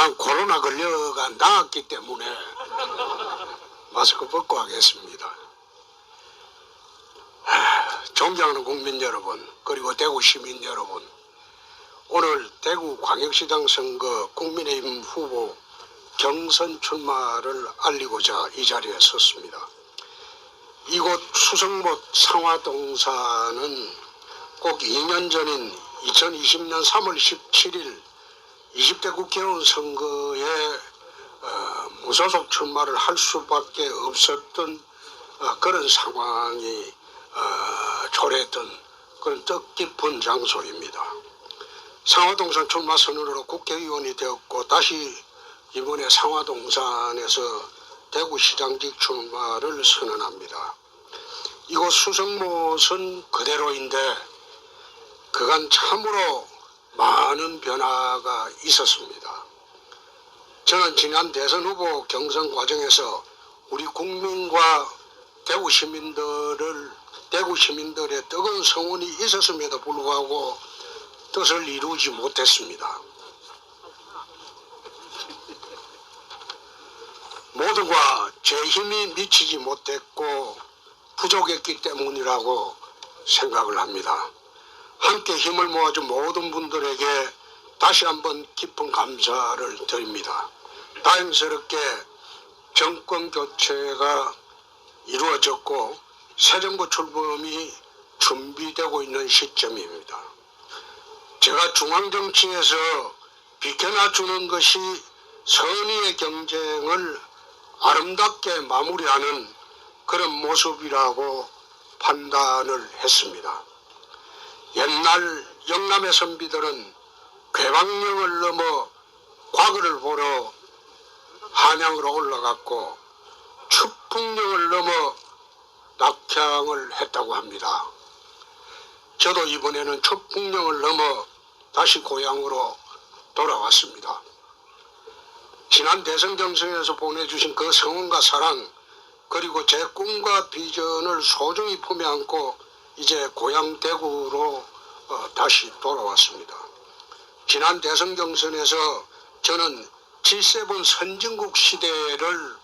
난 코로나 걸려가 나았기 때문에 마스크 벗고 하겠습니다. 존경하는 국민 여러분, 그리고 대구 시민 여러분, 오늘 대구 광역시장 선거 국민의힘 후보 경선 출마를 알리고자 이 자리에 섰습니다. 이곳 수성못 상화동사는 꼭 2년 전인 2020년 3월 17일 20대 국회의원 선거에 무소속 출마를 할 수밖에 없었던 그런 상황이 초래했던 그런 뜻깊은 장소입니다. 상화동산 출마 선언으로 국회의원이 되었고 다시 이번에 상화동산에서 대구시장직 출마를 선언합니다. 이곳 수성못은 그대로인데 그간 참으로 많은 변화가 있었습니다. 저는 지난 대선 후보 경선 과정에서 우리 국민과 대구 시민들의 뜨거운 성원이 있었음에도 불구하고 뜻을 이루지 못했습니다. 모두가 제 힘이 미치지 못했고 부족했기 때문이라고 생각을 합니다. 함께 힘을 모아준 모든 분들에게 다시 한번 깊은 감사를 드립니다. 다행스럽게 정권 교체가 이루어졌고 새 정부 출범이 준비되고 있는 시점입니다. 제가 중앙정치에서 비켜놔주는 것이 선의의 경쟁을 아름답게 마무리하는 그런 모습이라고 판단을 했습니다. 옛날 영남의 선비들은 괴방령을 넘어 과거를 보러 한양으로 올라갔고 축풍령을 넘어 낙향을 했다고 합니다. 저도 이번에는 축풍령을 넘어 다시 고향으로 돌아왔습니다. 지난 대선 경선에서 보내주신 그 성원과 사랑, 그리고 제 꿈과 비전을 소중히 품에 안고 이제 고향 대구로 다시 돌아왔습니다. 지난 대선 경선에서 저는 G7 선진국 시대를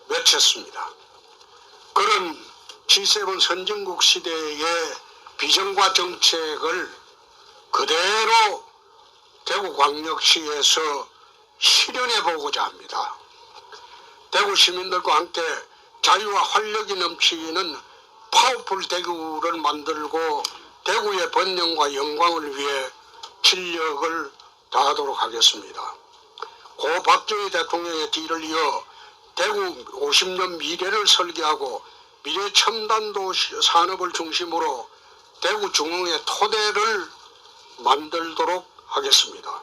외쳤습니다. 그런 G7 선진국 시대의 비전과 정책을 그대로 대구광역시에서 실현해 보고자 합니다. 대구 시민들과 함께 자유와 활력이 넘치는 파워풀 대구를 만들고 대구의 번영과 영광을 위해 진력을 다하도록 하겠습니다. 고 박정희 대통령의 뒤를 이어 대구 50년 미래를 설계하고 미래 첨단 도시 산업을 중심으로 대구 중흥의 토대를 만들도록 하겠습니다.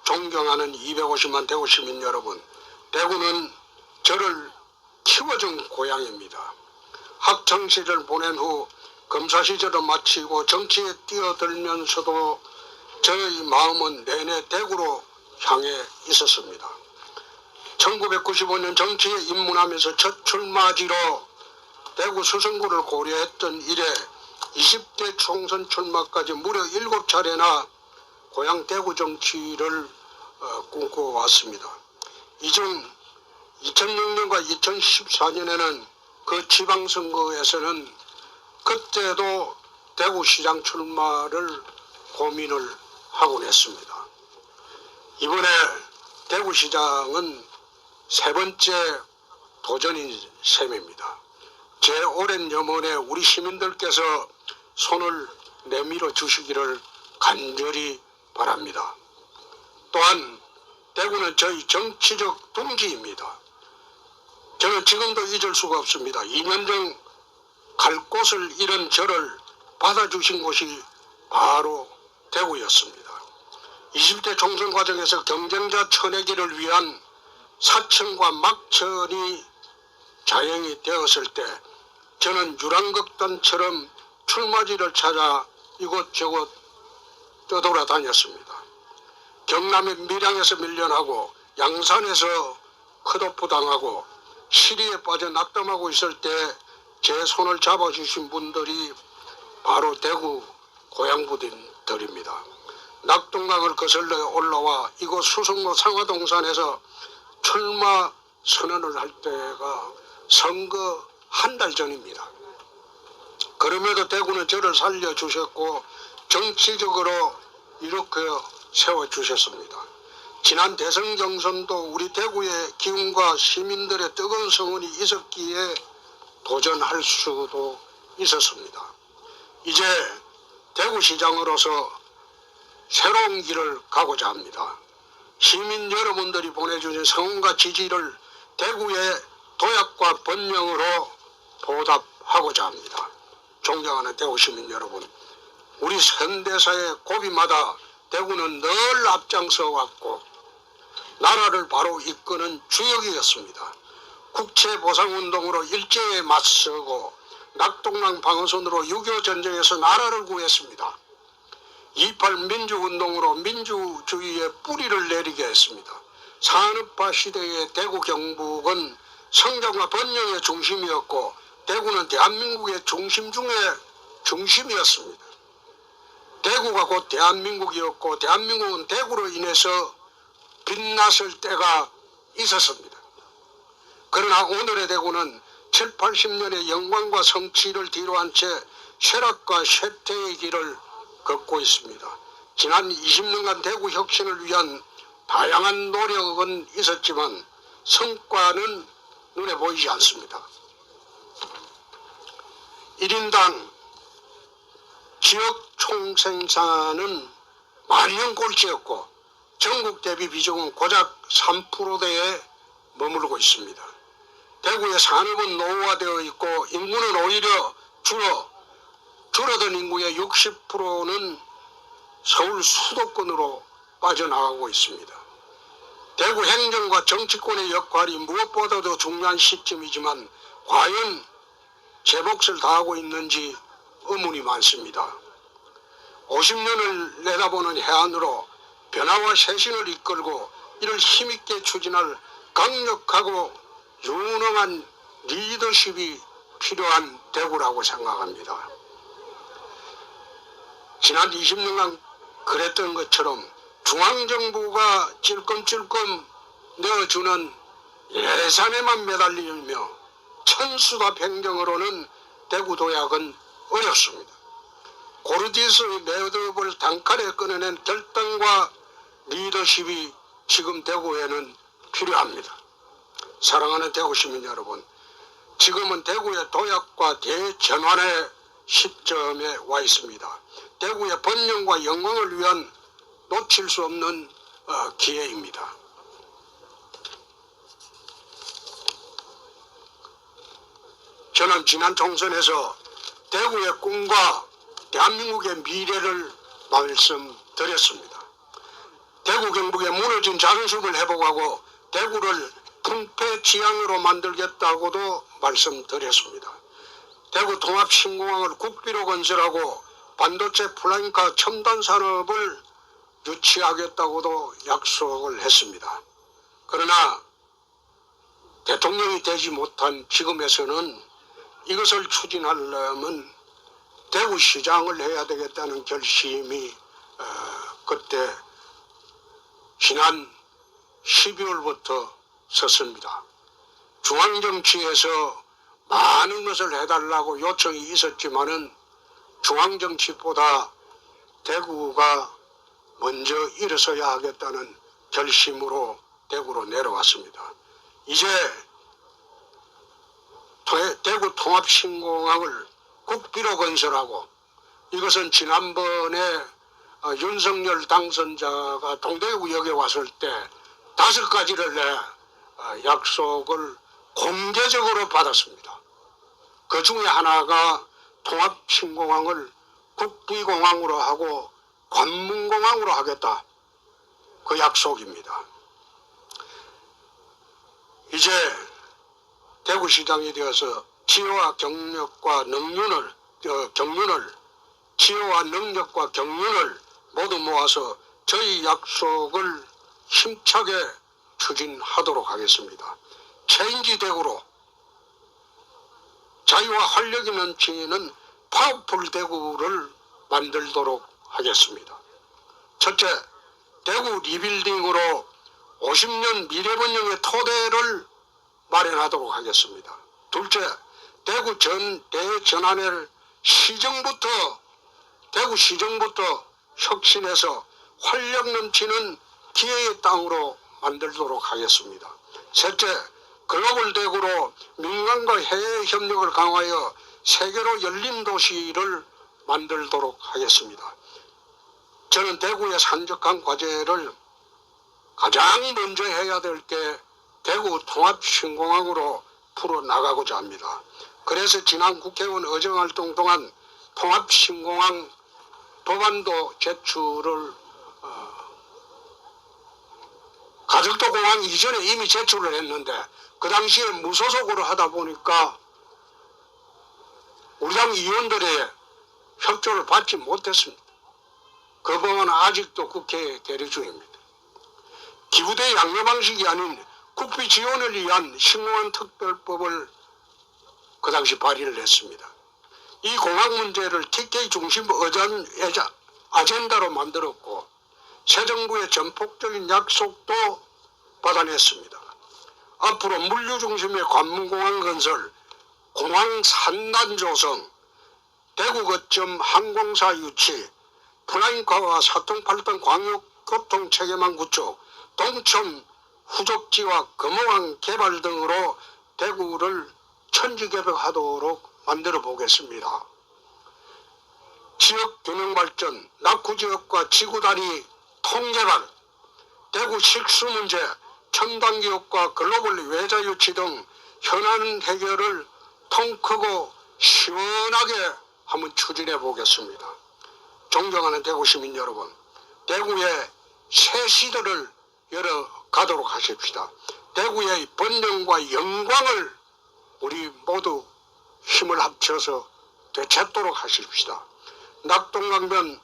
존경하는 250만 대구 시민 여러분, 대구는 저를 키워준 고향입니다. 학창시절 보낸 후 검사시절을 마치고 정치에 뛰어들면서도 저의 마음은 내내 대구로 향해 있었습니다. 1995년 정치에 입문하면서 첫 출마지로 대구 수성구를 고려했던 이래 20대 총선 출마까지 무려 7차례나 고향 대구 정치를 꿈꿔왔습니다. 이중 2006년과 2014년에는 그 지방선거에서는 그때도 대구시장 출마를 고민을 하곤 했습니다. 이번에 대구시장은 세 번째 도전인 셈입니다. 제 오랜 염원에 우리 시민들께서 손을 내밀어 주시기를 간절히 바랍니다. 또한 대구는 저희 정치적 둥지입니다. 저는 지금도 잊을 수가 없습니다. 2년 전 갈 곳을 잃은 저를 받아주신 곳이 바로 대구였습니다. 20대 총선 과정에서 경쟁자 쳐내기를 위한 사천과 막천이 자행이 되었을 때 저는 유랑극단처럼 출마지를 찾아 이곳저곳 떠돌아다녔습니다. 경남의 밀양에서 밀려나고 양산에서 컷오프 당하고 시리에 빠져 낙담하고 있을 때 제 손을 잡아주신 분들이 바로 대구 고향분들입니다. 낙동강을 거슬러 올라와 이곳 수성로 상화동산에서 출마 선언을 할 때가 선거 한 달 전입니다. 그럼에도 대구는 저를 살려주셨고 정치적으로 이렇게 세워주셨습니다. 지난 대선 경선도 우리 대구의 기운과 시민들의 뜨거운 성원이 있었기에 도전할 수도 있었습니다. 이제 대구시장으로서 새로운 길을 가고자 합니다. 시민 여러분들이 보내주신 성원과 지지를 대구의 도약과 번영으로 보답하고자 합니다. 존경하는 대구 시민 여러분, 우리 현대사의 고비마다 대구는 늘 앞장서 왔고 나라를 바로 이끄는 주역이었습니다. 국채보상운동으로 일제에 맞서고 낙동강 방어선으로 6.25 전쟁에서 나라를 구했습니다. 28 민주운동으로 민주주의의 뿌리를 내리게 했습니다. 산업화 시대의 대구 경북은 성장과 번영의 중심이었고 대구는 대한민국의 중심 중의 중심이었습니다. 대구가 곧 대한민국이었고 대한민국은 대구로 인해서 빛났을 때가 있었습니다. 그러나 오늘의 대구는 7, 80년의 영광과 성취를 뒤로한 채 쇠락과 쇠퇴의 길을 걷고 있습니다. 지난 20년간 대구 혁신을 위한 다양한 노력은 있었지만 성과는 눈에 보이지 않습니다. 1인당 지역 총생산은 만년 꼴찌였고 전국 대비 비중은 고작 3%대에 머무르고 있습니다. 대구의 산업은 노후화되어 있고 인구는 오히려 줄어든 인구의 60%는 서울 수도권으로 빠져나가고 있습니다. 대구 행정과 정치권의 역할이 무엇보다도 중요한 시점이지만 과연 제 몫을 다하고 있는지 의문이 많습니다. 50년을 내다보는 해안으로 변화와 쇄신을 이끌고 이를 힘있게 추진할 강력하고 유능한 리더십이 필요한 대구라고 생각합니다. 지난 20년간 그랬던 것처럼 중앙정부가 찔끔찔끔 내어주는 예산에만 매달리며 천수답 행정으로는 대구 도약은 어렵습니다. 고르디스의 매듭을 단칼에 끊어낸 결단과 리더십이 지금 대구에는 필요합니다. 사랑하는 대구 시민 여러분, 지금은 대구의 도약과 대전환의 시점에 와 있습니다. 대구의 번영과 영광을 위한 놓칠 수 없는 기회입니다. 저는 지난 총선에서 대구의 꿈과 대한민국의 미래를 말씀드렸습니다. 대구 경북의 무너진 자존심을 회복하고 대구를 풍패지향으로 만들겠다고도 말씀드렸습니다. 대구 통합신공항을 국비로 건설하고 반도체 플라잉카 첨단 산업을 유치하겠다고도 약속을 했습니다. 그러나 대통령이 되지 못한 지금에서는 이것을 추진하려면 대구시장을 해야 되겠다는 결심이 그때 지난 12월부터 섰습니다. 중앙정치에서 많은 것을 해달라고 요청이 있었지만은 중앙정치보다 대구가 먼저 일어서야 하겠다는 결심으로 대구로 내려왔습니다. 이제 대구 통합신공항을 국비로 건설하고 이것은 지난번에 윤석열 당선자가 동대구역에 왔을 때 5가지를 내 약속을 공개적으로 받았습니다. 그 중에 하나가 통합신공항을 국비공항으로 하고 관문공항으로 하겠다. 그 약속입니다. 이제 대구시장이 되어서 치유와 경력과 경륜을 모두 모아서 저희 약속을 힘차게 추진하도록 하겠습니다. 체인지 대구로 자유와 활력이 넘치는 파워풀 대구를 만들도록 하겠습니다. 첫째, 대구 리빌딩으로 50년 미래번영의 토대를 마련하도록 하겠습니다. 둘째, 대구 대전환을 대구 시정부터 혁신해서 활력 넘치는 기회의 땅으로 만들도록 하겠습니다. 셋째, 글로벌 대구로 민간과 해외 협력을 강화하여 세계로 열린 도시를 만들도록 하겠습니다. 저는 대구의 산적한 과제를 가장 먼저 해야 될 게 대구 통합신공항으로 풀어나가고자 합니다. 그래서 지난 국회의원 의정활동 동안 통합신공항 법안도 제출을 가덕도 공항 이전에 이미 제출을 했는데 그 당시에 무소속으로 하다 보니까 우리 당 의원들의 협조를 받지 못했습니다. 그 법안은 아직도 국회에 계류 중입니다. 기부대 양로 방식이 아닌 국비 지원을 위한 신공항 특별법을 그 당시 발의를 했습니다. 이 공항 문제를 TK 중심 아젠다로 만들었고 새 정부의 전폭적인 약속도 받아냈습니다. 앞으로 물류 중심의 관문공항 건설, 공항 산단 조성, 대구 거점 항공사 유치, 플라잉카와 사통팔당 광역교통 체계망 구축, 동천 후적지와 금호항 개발 등으로 대구를 천지개벽하도록 만들어 보겠습니다. 지역 균형 발전, 낙후지역과 지구단위 통개발, 대구 식수 문제, 첨단기업과 글로벌 외자 유치 등 현안 해결을 통 크고 시원하게 한번 추진해 보겠습니다. 존경하는 대구 시민 여러분, 대구의 새 시대를 열어가도록 하십시다. 대구의 번영과 영광을 우리 모두 힘을 합쳐서 되찾도록 하십시다. 낙동강변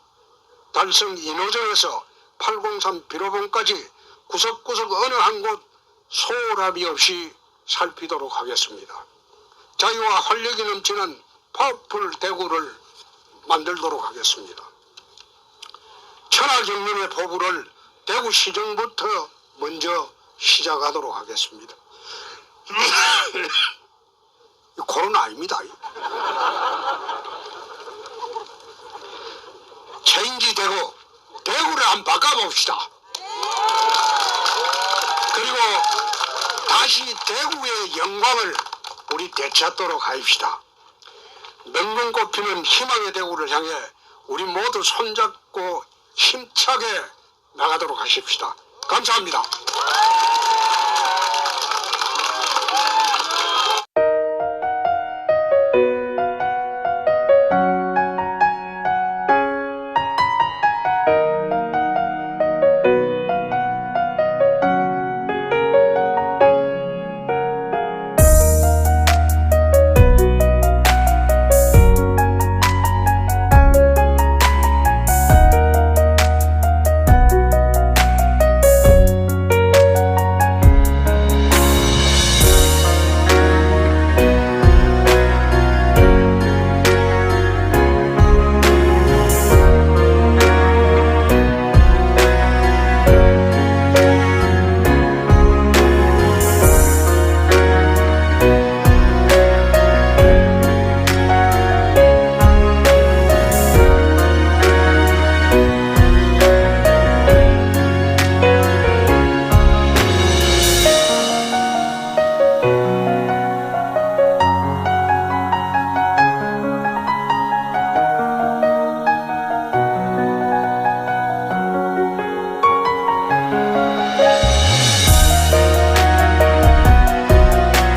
달성 인호정에서 803 비로봉까지 구석구석 어느 한 곳 소홀함이 없이 살피도록 하겠습니다. 자유와 활력이 넘치는 파워풀 대구를 만들도록 하겠습니다. 천하경륜의 포부를 대구시정부터 먼저 시작하도록 하겠습니다. 코로나 아닙니다. 체인지 대구, 대구를 한번 바꿔봅시다. 그리고 다시 대구의 영광을 우리 되찾도록 하십시다. 명분 꼽히는 희망의 대구를 향해 우리 모두 손잡고 힘차게 나가도록 하십시다. 감사합니다.